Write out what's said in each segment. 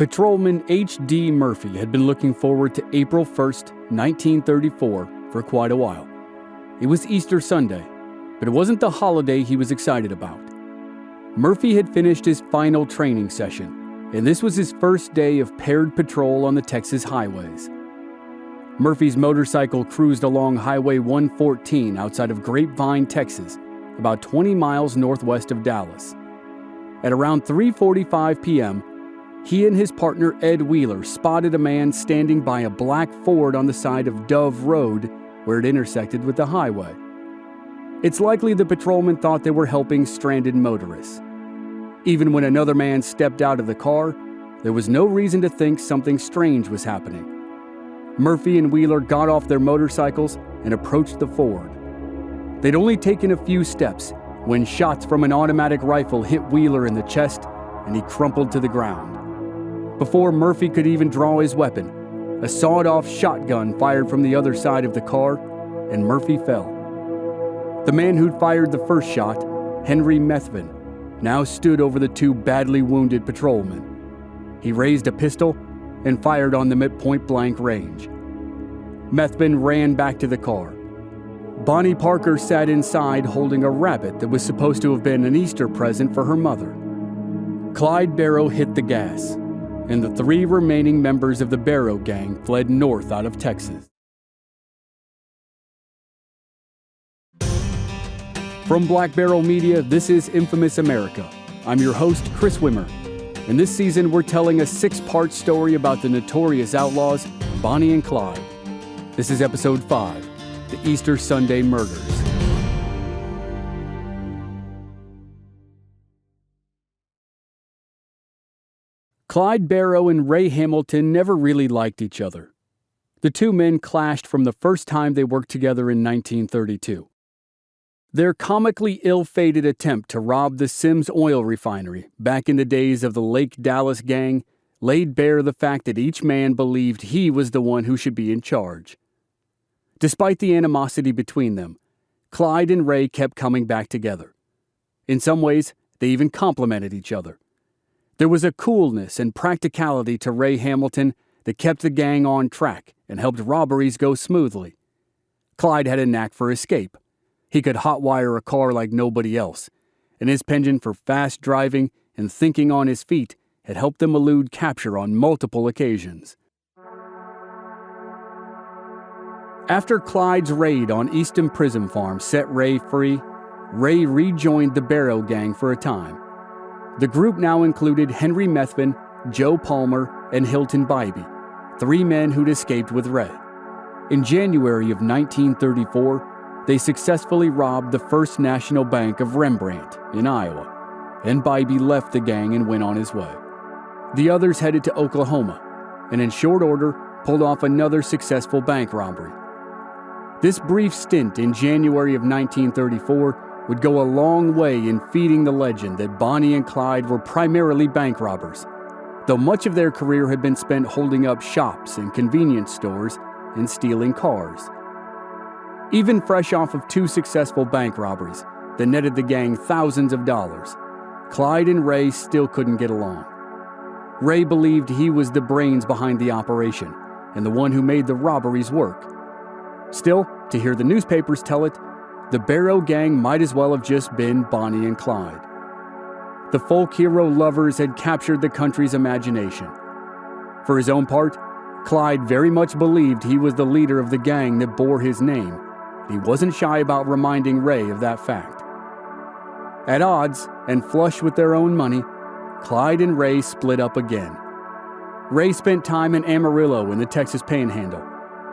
Patrolman H.D. Murphy had been looking forward to April 1st, 1934 for quite a while. It was Easter Sunday, but it wasn't the holiday he was excited about. Murphy had finished his final training session, and this was his first day of paired patrol on the Texas highways. Murphy's motorcycle cruised along Highway 114 outside of Grapevine, Texas, about 20 miles northwest of Dallas. At around 3:45 p.m., he and his partner Ed Wheeler spotted a man standing by a black Ford on the side of Dove Road where it intersected with the highway. It's likely the patrolman thought they were helping stranded motorists. Even when another man stepped out of the car, there was no reason to think something strange was happening. Murphy and Wheeler got off their motorcycles and approached the Ford. They'd only taken a few steps when shots from an automatic rifle hit Wheeler in the chest and he crumpled to the ground. Before Murphy could even draw his weapon, a sawed-off shotgun fired from the other side of the car, and Murphy fell. The man who'd fired the first shot, Henry Methvin, now stood over the two badly wounded patrolmen. He raised a pistol and fired on them at point-blank range. Methvin ran back to the car. Bonnie Parker sat inside holding a rabbit that was supposed to have been an Easter present for her mother. Clyde Barrow hit the gas, and the three remaining members of the Barrow Gang fled north out of Texas. From Black Barrel Media, this is Infamous America. I'm your host, Chris Wimmer. In this season, we're telling a 6-part story about the notorious outlaws, Bonnie and Clyde. This is Episode 5, The Easter Sunday Murders. Clyde Barrow and Ray Hamilton never really liked each other. The two men clashed from the first time they worked together in 1932. Their comically ill-fated attempt to rob the Sims oil refinery back in the days of the Lake Dallas Gang laid bare the fact that each man believed he was the one who should be in charge. Despite the animosity between them, Clyde and Ray kept coming back together. In some ways, they even complemented each other. There was a coolness and practicality to Ray Hamilton that kept the gang on track and helped robberies go smoothly. Clyde had a knack for escape. He could hotwire a car like nobody else, and his penchant for fast driving and thinking on his feet had helped them elude capture on multiple occasions. After Clyde's raid on Easton Prison Farm set Ray free, Ray rejoined the Barrow Gang for a time. The group now included Henry Methvin, Joe Palmer, and Hilton Bybee, 3 men who'd escaped with Ray. In January of 1934, they successfully robbed the First National Bank of Rembrandt in Iowa, and Bybee left the gang and went on his way. The others headed to Oklahoma, and in short order pulled off another successful bank robbery. This brief stint in January of 1934 would go a long way in feeding the legend that Bonnie and Clyde were primarily bank robbers, though much of their career had been spent holding up shops and convenience stores and stealing cars. Even fresh off of 2 successful bank robberies that netted the gang thousands of dollars, Clyde and Ray still couldn't get along. Ray believed he was the brains behind the operation and the one who made the robberies work. Still, to hear the newspapers tell it, the Barrow Gang might as well have just been Bonnie and Clyde. The folk hero lovers had captured the country's imagination. For his own part, Clyde very much believed he was the leader of the gang that bore his name. He wasn't shy about reminding Ray of that fact. At odds, and flush with their own money, Clyde and Ray split up again. Ray spent time in Amarillo in the Texas Panhandle,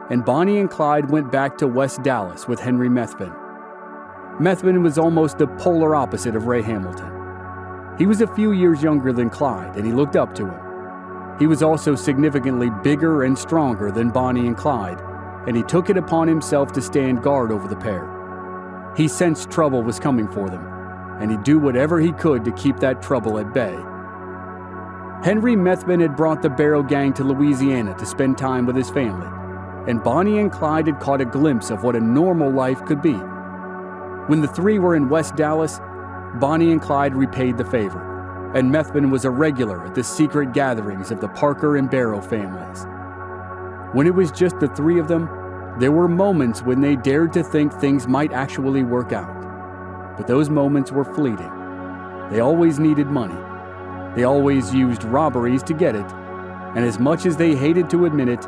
and Bonnie and Clyde went back to West Dallas with Henry Methvin. Methvin was almost the polar opposite of Ray Hamilton. He was a few years younger than Clyde, and he looked up to him. He was also significantly bigger and stronger than Bonnie and Clyde, and he took it upon himself to stand guard over the pair. He sensed trouble was coming for them, and he'd do whatever he could to keep that trouble at bay. Henry Methvin had brought the Barrow Gang to Louisiana to spend time with his family, and Bonnie and Clyde had caught a glimpse of what a normal life could be. When the three were in West Dallas, Bonnie and Clyde repaid the favor. and Methvin was a regular at the secret gatherings of the Parker and Barrow families. When it was just the three of them, there were moments when they dared to think things might actually work out. But those moments were fleeting. They always needed money. They always used robberies to get it, and as much as they hated to admit it,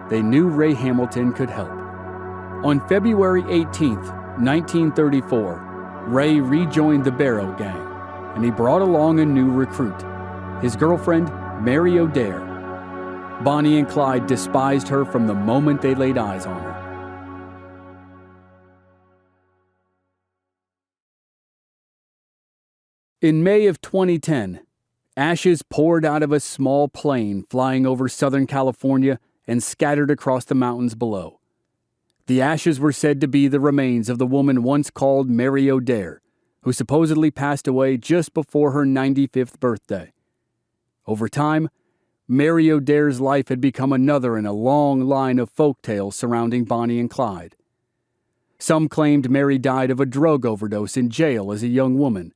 they knew Ray Hamilton could help. On February 18, 1934, Ray rejoined the Barrow Gang, and he brought along a new recruit, his girlfriend, Mary O'Dare. Bonnie and Clyde despised her from the moment they laid eyes on her. In May of 2010, ashes poured out of a small plane flying over Southern California and scattered across the mountains below. The ashes were said to be the remains of the woman once called Mary O'Dare, who supposedly passed away just before her 95th birthday. Over time, Mary O'Dare's life had become another in a long line of folk tales surrounding Bonnie and Clyde. Some claimed Mary died of a drug overdose in jail as a young woman,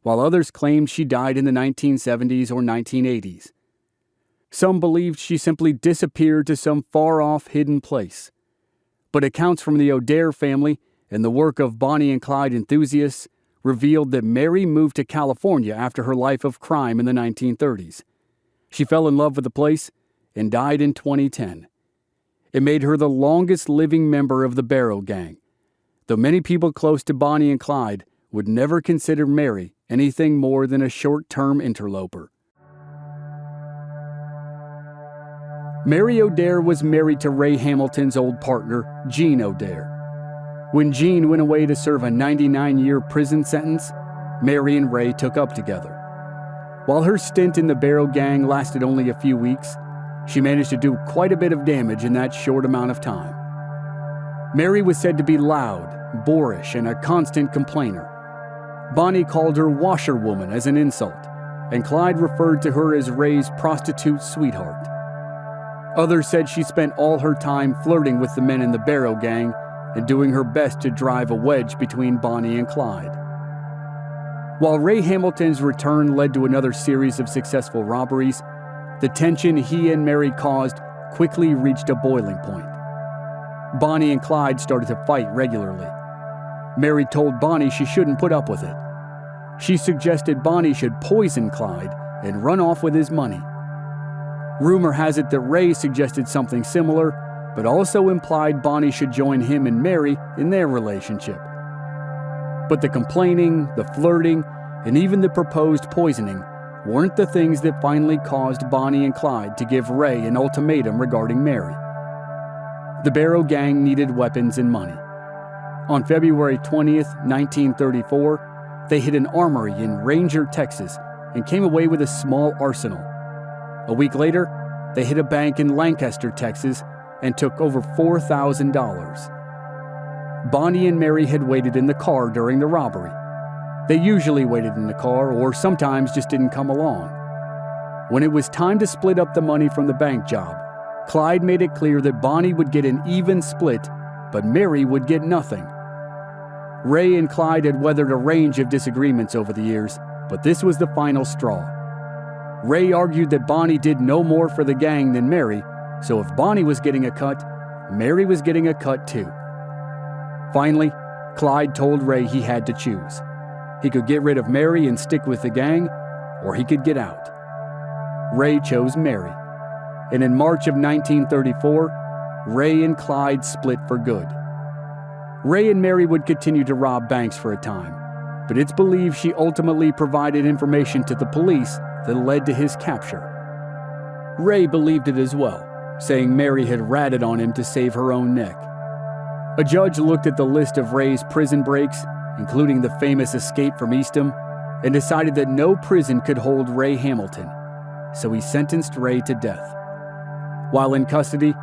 while others claimed she died in the 1970s or 1980s. Some believed she simply disappeared to some far-off hidden place. But accounts from the O'Dare family and the work of Bonnie and Clyde enthusiasts revealed that Mary moved to California after her life of crime in the 1930s. She fell in love with the place and died in 2010. It made her the longest living member of the Barrow Gang, though many people close to Bonnie and Clyde would never consider Mary anything more than a short-term interloper. Mary O'Dare was married to Ray Hamilton's old partner, Gene O'Dare. When Gene went away to serve a 99-year prison sentence, Mary and Ray took up together. While her stint in the Barrow Gang lasted only a few weeks, she managed to do quite a bit of damage in that short amount of time. Mary was said to be loud, boorish, and a constant complainer. Bonnie called her washerwoman as an insult, and Clyde referred to her as Ray's prostitute sweetheart. Others said she spent all her time flirting with the men in the Barrow Gang and doing her best to drive a wedge between Bonnie and Clyde. While Ray Hamilton's return led to another series of successful robberies, the tension he and Mary caused quickly reached a boiling point. Bonnie and Clyde started to fight regularly. Mary told Bonnie she shouldn't put up with it. She suggested Bonnie should poison Clyde and run off with his money. Rumor has it that Ray suggested something similar, but also implied Bonnie should join him and Mary in their relationship. But the complaining, the flirting, and even the proposed poisoning weren't the things that finally caused Bonnie and Clyde to give Ray an ultimatum regarding Mary. The Barrow Gang needed weapons and money. On February 20th, 1934, they hit an armory in Ranger, Texas, and came away with a small arsenal. A week later, they hit a bank in Lancaster, Texas, and took over $4,000. Bonnie and Mary had waited in the car during the robbery. They usually waited in the car or sometimes just didn't come along. When it was time to split up the money from the bank job, Clyde made it clear that Bonnie would get an even split, but Mary would get nothing. Ray and Clyde had weathered a range of disagreements over the years, but this was the final straw. Ray argued that Bonnie did no more for the gang than Mary, so if Bonnie was getting a cut, Mary was getting a cut too. Finally, Clyde told Ray he had to choose. He could get rid of Mary and stick with the gang, or he could get out. Ray chose Mary, and in March of 1934, Ray and Clyde split for good. Ray and Mary would continue to rob banks for a time, but it's believed she ultimately provided information to the police that led to his capture. Ray believed it as well, saying Mary had ratted on him to save her own neck. A judge looked at the list of Ray's prison breaks, including the famous escape from Eastham, and decided that no prison could hold Ray Hamilton, so he sentenced Ray to death. While in custody,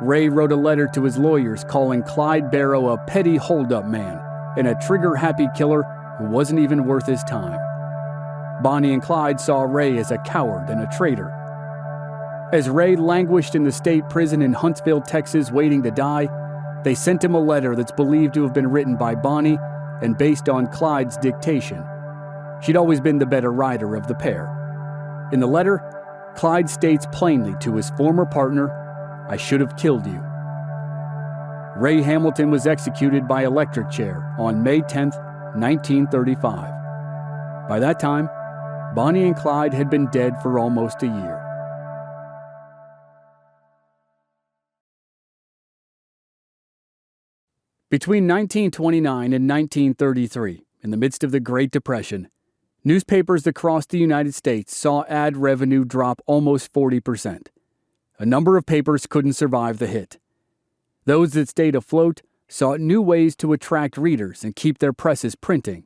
Ray wrote a letter to his lawyers calling Clyde Barrow a petty hold-up man and a trigger-happy killer who wasn't even worth his time. Bonnie and Clyde saw Ray as a coward and a traitor. As Ray languished in the state prison in Huntsville, Texas, waiting to die, they sent him a letter that's believed to have been written by Bonnie and based on Clyde's dictation. She'd always been the better rider of the pair. In the letter, Clyde states plainly to his former partner, "I should have killed you." Ray Hamilton was executed by electric chair on May 10, 1935. By that time, Bonnie and Clyde had been dead for almost a year. Between 1929 and 1933, in the midst of the Great Depression, newspapers across the United States saw ad revenue drop almost 40%. A number of papers couldn't survive the hit. Those that stayed afloat sought new ways to attract readers and keep their presses printing.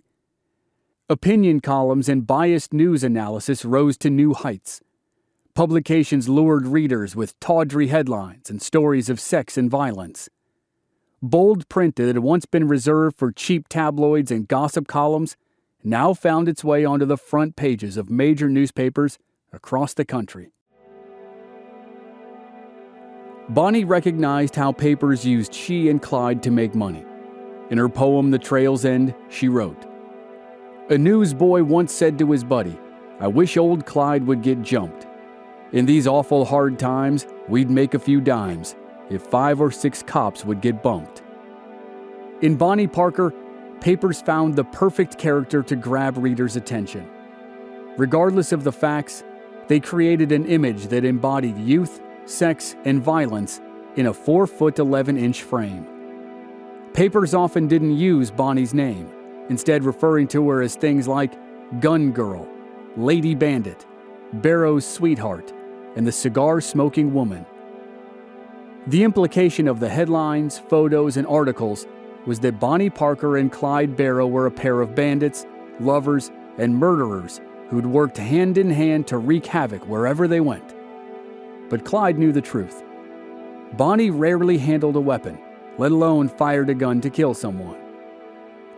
Opinion columns and biased news analysis rose to new heights. Publications lured readers with tawdry headlines and stories of sex and violence. Bold print that had once been reserved for cheap tabloids and gossip columns now found its way onto the front pages of major newspapers across the country. Bonnie recognized how papers used she and Clyde to make money. In her poem, The Trail's End, she wrote, "A newsboy once said to his buddy, 'I wish old Clyde would get jumped. In these awful hard times, we'd make a few dimes if 5 or 6 cops would get bumped.'" In Bonnie Parker, papers found the perfect character to grab readers' attention. Regardless of the facts, they created an image that embodied youth, sex, and violence in a 4'11" frame. Papers often didn't use Bonnie's name, instead referring to her as things like Gun Girl, Lady Bandit, Barrow's Sweetheart, and the Cigar-Smoking Woman. The implication of the headlines, photos, and articles was that Bonnie Parker and Clyde Barrow were a pair of bandits, lovers, and murderers who'd worked hand in hand to wreak havoc wherever they went. But Clyde knew the truth. Bonnie rarely handled a weapon, let alone fired a gun to kill someone.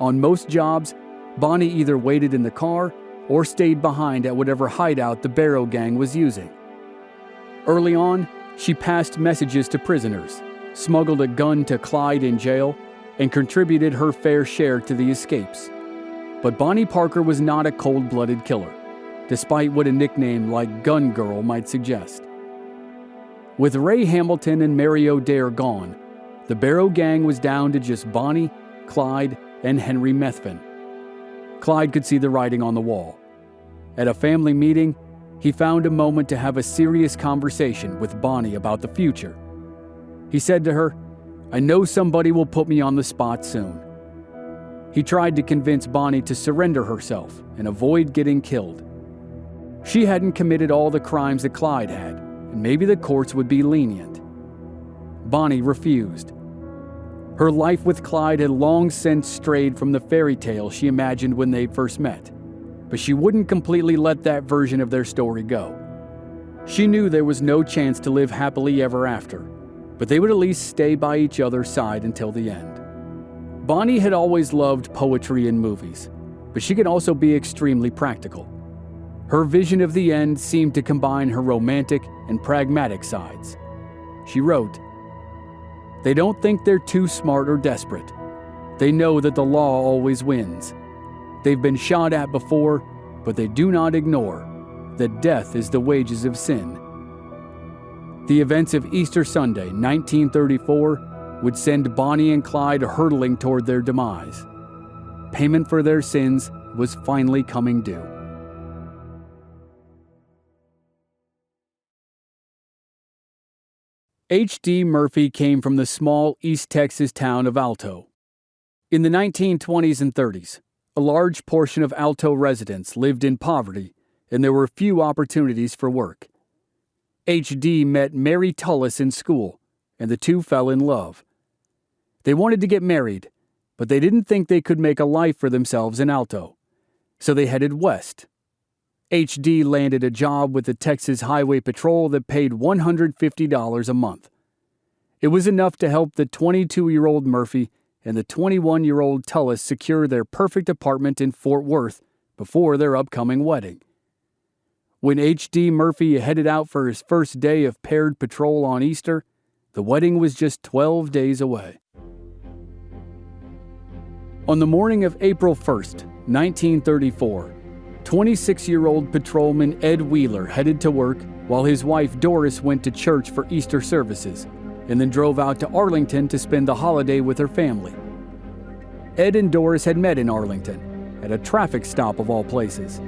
On most jobs, Bonnie either waited in the car or stayed behind at whatever hideout the Barrow Gang was using. Early on, she passed messages to prisoners, smuggled a gun to Clyde in jail, and contributed her fair share to the escapes. But Bonnie Parker was not a cold-blooded killer, despite what a nickname like Gun Girl might suggest. With Ray Hamilton and Mary O'Dare gone, the Barrow Gang was down to just Bonnie, Clyde, and Henry Methvin. Clyde could see the writing on the wall. At a family meeting, he found a moment to have a serious conversation with Bonnie about the future. He said to her, "I know somebody will put me on the spot soon." He tried to convince Bonnie to surrender herself and avoid getting killed. She hadn't committed all the crimes that Clyde had, and maybe the courts would be lenient. Bonnie refused. Her life with Clyde had long since strayed from the fairy tale she imagined when they first met, but she wouldn't completely let that version of their story go. She knew there was no chance to live happily ever after, but they would at least stay by each other's side until the end. Bonnie had always loved poetry and movies, but she could also be extremely practical. Her vision of the end seemed to combine her romantic and pragmatic sides. She wrote, "They don't think they're too smart or desperate. They know that the law always wins. They've been shot at before, but they do not ignore that death is the wages of sin." The events of Easter Sunday, 1934, would send Bonnie and Clyde hurtling toward their demise. Payment for their sins was finally coming due. H.D. Murphy came from the small East Texas town of Alto. In the 1920s and 30s, a large portion of Alto residents lived in poverty, and there were few opportunities for work. H.D. met Mary Tullis in school, and the two fell in love. They wanted to get married, but they didn't think they could make a life for themselves in Alto, so they headed west. H.D. landed a job with the Texas Highway Patrol that paid $150 a month. It was enough to help the 22-year-old Murphy and the 21-year-old Tullis secure their perfect apartment in Fort Worth before their upcoming wedding. When H.D. Murphy headed out for his first day of paired patrol on Easter, the wedding was just 12 days away. On the morning of April 1st, 1934, 26-year-old patrolman Ed Wheeler headed to work while his wife Doris went to church for Easter services and then drove out to Arlington to spend the holiday with her family. Ed and Doris had met in Arlington, at a traffic stop of all places.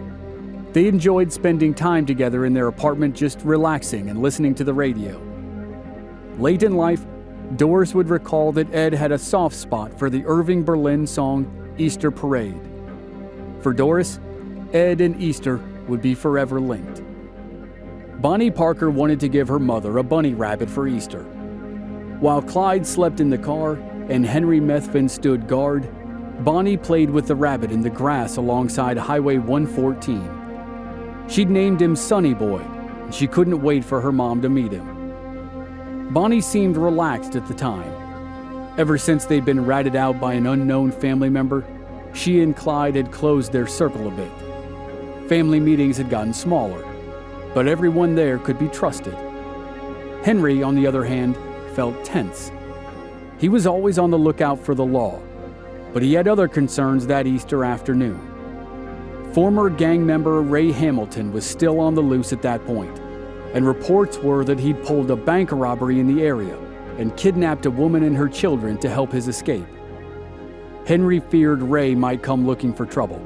They enjoyed spending time together in their apartment, just relaxing and listening to the radio. Late in life, Doris would recall that Ed had a soft spot for the Irving Berlin song Easter Parade. For Doris, Ed and Easter would be forever linked. Bonnie Parker wanted to give her mother a bunny rabbit for Easter. While Clyde slept in the car and Henry Methvin stood guard, Bonnie played with the rabbit in the grass alongside Highway 114. She'd named him Sonny Boy, and she couldn't wait for her mom to meet him. Bonnie seemed relaxed at the time. Ever since they'd been ratted out by an unknown family member, she and Clyde had closed their circle a bit. Family meetings had gotten smaller, but everyone there could be trusted. Henry, on the other hand, felt tense. He was always on the lookout for the law, but he had other concerns that Easter afternoon. Former gang member Ray Hamilton was still on the loose at that point, and reports were that he'd pulled a bank robbery in the area and kidnapped a woman and her children to help his escape. Henry feared Ray might come looking for trouble,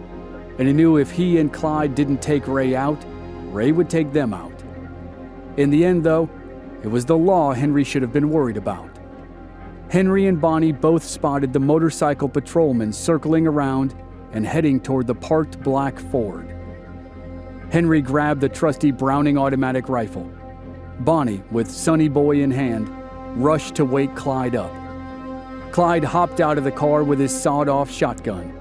and he knew if he and Clyde didn't take Ray out, Ray would take them out. In the end, though, it was the law Henry should have been worried about. Henry and Bonnie both spotted the motorcycle patrolman circling around and heading toward the parked black Ford. Henry grabbed the trusty Browning automatic rifle. Bonnie, with Sonny Boy in hand, rushed to wake Clyde up. Clyde hopped out of the car with his sawed-off shotgun.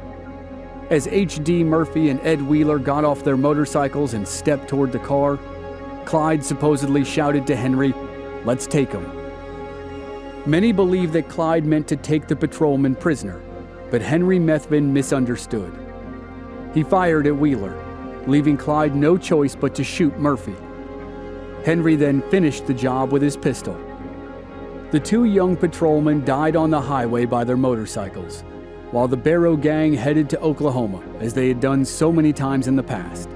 As H.D. Murphy and Ed Wheeler got off their motorcycles and stepped toward the car, Clyde supposedly shouted to Henry, "Let's take him." Many believe that Clyde meant to take the patrolman prisoner, but Henry Methvin misunderstood. He fired at Wheeler, leaving Clyde no choice but to shoot Murphy. Henry then finished the job with his pistol. The two young patrolmen died on the highway by their motorcycles, while the Barrow Gang headed to Oklahoma, as they had done so many times in the past.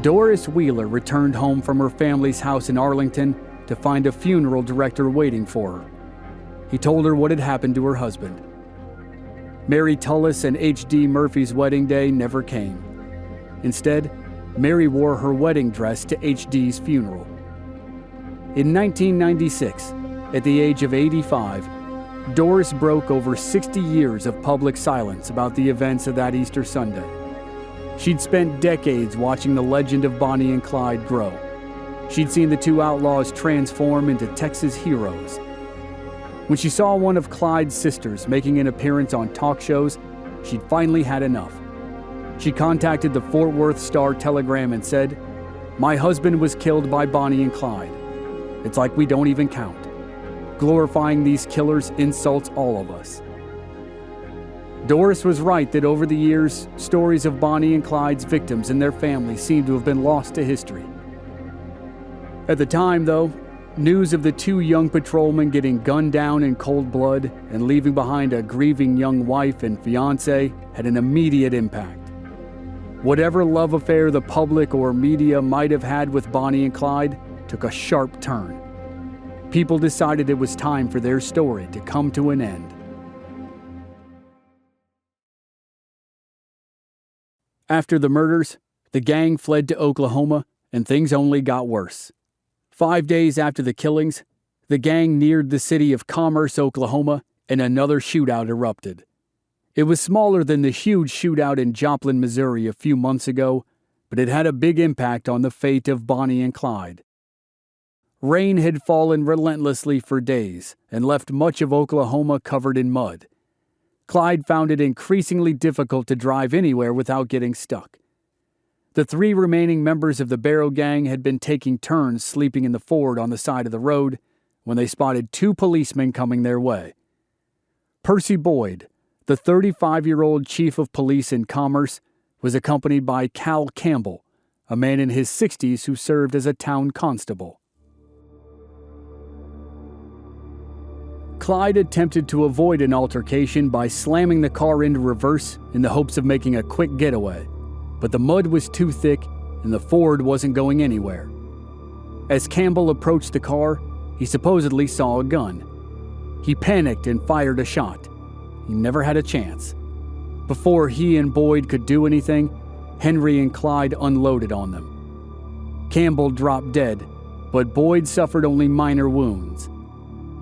Doris Wheeler returned home from her family's house in Arlington to find a funeral director waiting for her. He told her what had happened to her husband. Mary Tullis and H.D. Murphy's wedding day never came. Instead, Mary wore her wedding dress to H.D.'s funeral. In 1996, at the age of 85, Doris broke over 60 years of public silence about the events of that Easter Sunday. She'd spent decades watching the legend of Bonnie and Clyde grow. She'd seen the two outlaws transform into Texas heroes. When she saw one of Clyde's sisters making an appearance on talk shows, she'd finally had enough. She contacted the Fort Worth Star-Telegram and said, "My husband was killed by Bonnie and Clyde. It's like we don't even count. Glorifying these killers insults all of us." Doris was right that over the years, stories of Bonnie and Clyde's victims and their families seemed to have been lost to history. At the time, though, news of the two young patrolmen getting gunned down in cold blood and leaving behind a grieving young wife and fiancé had an immediate impact. Whatever love affair the public or media might have had with Bonnie and Clyde took a sharp turn. People decided it was time for their story to come to an end. After the murders, the gang fled to Oklahoma, and things only got worse. 5 days after the killings, the gang neared the city of Commerce, Oklahoma, and another shootout erupted. It was smaller than the huge shootout in Joplin, Missouri a few months ago, but it had a big impact on the fate of Bonnie and Clyde. Rain had fallen relentlessly for days and left much of Oklahoma covered in mud. Clyde found it increasingly difficult to drive anywhere without getting stuck. The three remaining members of the Barrow Gang had been taking turns sleeping in the Ford on the side of the road when they spotted two policemen coming their way. Percy Boyd, the 35-year-old chief of police in Commerce, was accompanied by Cal Campbell, a man in his 60s who served as a town constable. Clyde attempted to avoid an altercation by slamming the car into reverse in the hopes of making a quick getaway. but the mud was too thick and the Ford wasn't going anywhere. As Campbell approached the car, he supposedly saw a gun. He panicked and fired a shot. He never had a chance. Before he and Boyd could do anything, Henry and Clyde unloaded on them. Campbell dropped dead, but Boyd suffered only minor wounds.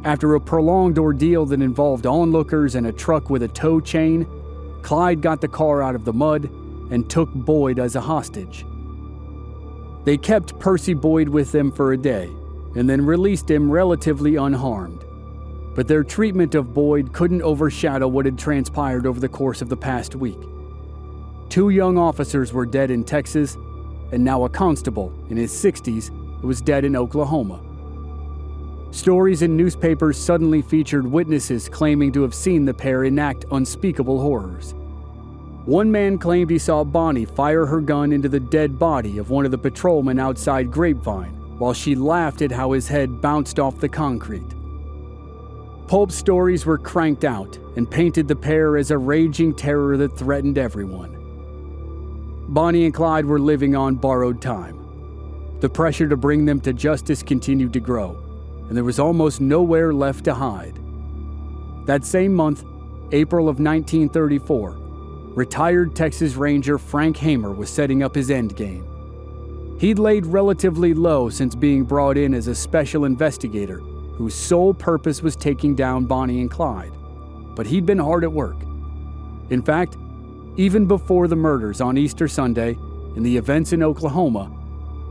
After a prolonged ordeal that involved onlookers and a truck with a tow chain, Clyde got the car out of the mud and took Boyd as a hostage. They kept Percy Boyd with them for a day and then released him relatively unharmed. But their treatment of Boyd couldn't overshadow what had transpired over the course of the past week. 2 young officers were dead in Texas, and now a constable in his 60s was dead in Oklahoma. Stories in newspapers suddenly featured witnesses claiming to have seen the pair enact unspeakable horrors. One man claimed he saw Bonnie fire her gun into the dead body of one of the patrolmen outside Grapevine, while she laughed at how his head bounced off the concrete. Pulp stories were cranked out and painted the pair as a raging terror that threatened everyone. Bonnie and Clyde were living on borrowed time. The pressure to bring them to justice continued to grow, and there was almost nowhere left to hide. That same month, April of 1934, retired Texas Ranger Frank Hamer was setting up his endgame. He'd laid relatively low since being brought in as a special investigator whose sole purpose was taking down Bonnie and Clyde, but he'd been hard at work. In fact, even before the murders on Easter Sunday and the events in Oklahoma,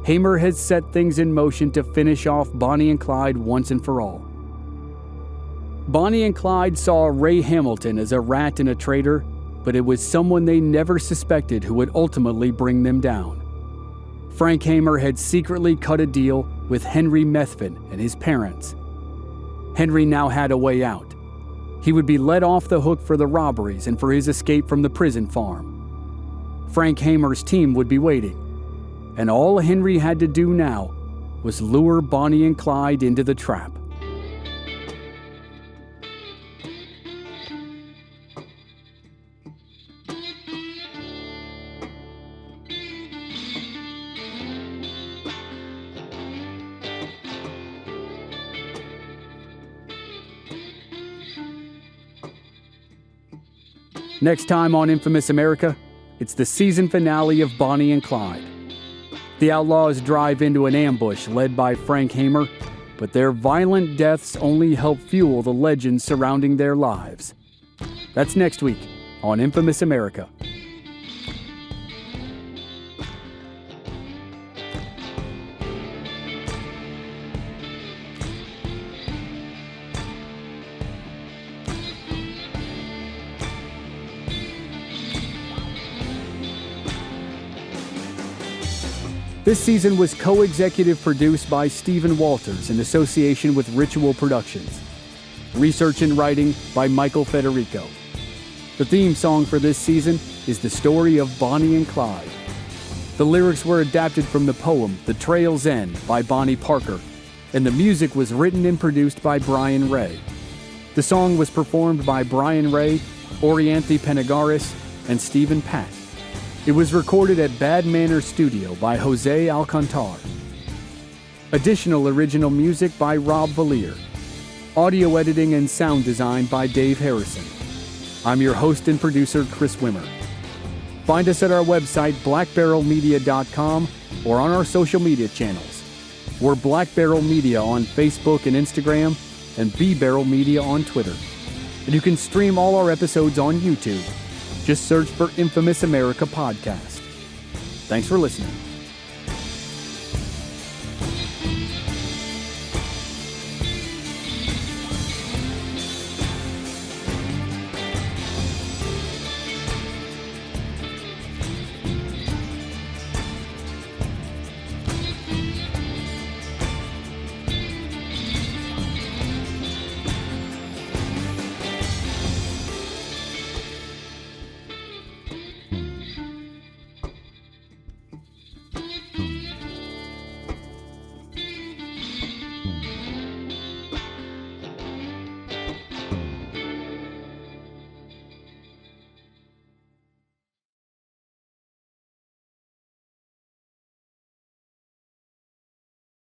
Hamer had set things in motion to finish off Bonnie and Clyde once and for all. Bonnie and Clyde saw Ray Hamilton as a rat and a traitor, but it was someone they never suspected who would ultimately bring them down. Frank Hamer had secretly cut a deal with Henry Methvin and his parents. Henry now had a way out. He would be let off the hook for the robberies and for his escape from the prison farm. Frank Hamer's team would be waiting, and all Henry had to do now was lure Bonnie and Clyde into the trap. Next time on Infamous America, it's the season finale of Bonnie and Clyde. The outlaws drive into an ambush led by Frank Hamer, but their violent deaths only help fuel the legends surrounding their lives. That's next week on Infamous America. This season was co-executive produced by Stephen Walters in association with Ritual Productions. Research and writing by Michael Federico. The theme song for this season is The Story of Bonnie and Clyde. The lyrics were adapted from the poem The Trail's End by Bonnie Parker, and the music was written and produced by Brian Ray. The song was performed by Brian Ray, Orianthi Penagaris, and Stephen Pack. It was recorded at Bad Manor Studio by Jose Alcantar. Additional original music by Rob Valier. Audio editing and sound design by Dave Harrison. I'm your host and producer, Chris Wimmer. Find us at our website, blackbarrelmedia.com, or on our social media channels. We're Black Barrel Media on Facebook and Instagram, and B Barrel Media on Twitter. And you can stream all our episodes on YouTube. Just search for Infamous America Podcast. Thanks for listening.